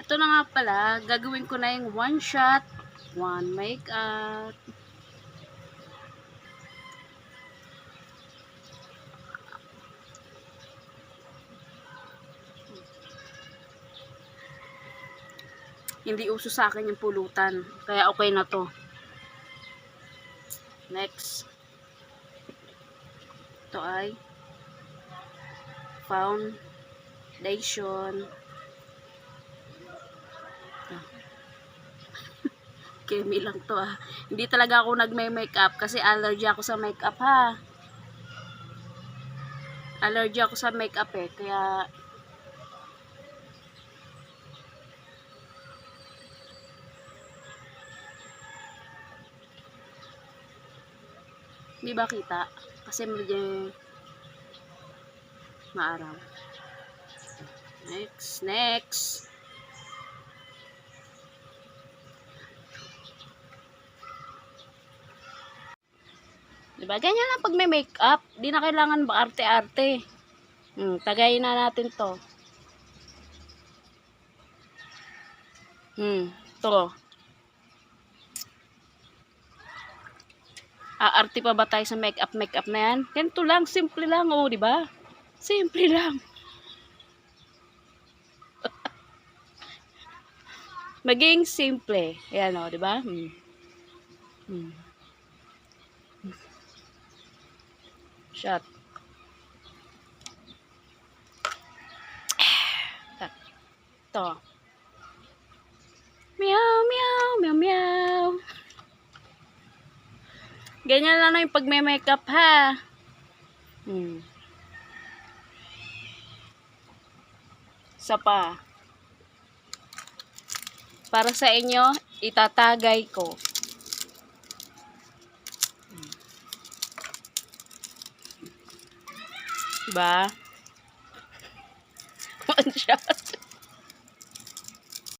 ito na nga pala, gagawin ko na yung one shot, one makeup. Hindi uso sa akin yung pulutan, kaya okay na to. Next, ito ay foundation. Kemi lang to ah. Hindi talaga ako nagme-makeup kasi allergy ako sa makeup ha. Allergy ako sa makeup eh, kaya di ba kita? Kasi medyo maaraw. Next. Diba? Ganyan lang pag may makeup. Di na kailangan ba arte-arte. Tagayin na natin to. To. Aarte pa ba tayo sa makeup na yan? Ganito lang, simple lang oh, di ba? Simple lang. Maging simple. Ayan oh, di ba? Shot. To. Meow, meow, meow, meow. Ganyan lang na yung pag may makeup ha. Isa pa. Para sa inyo, itatagay ko. Diba? One shot.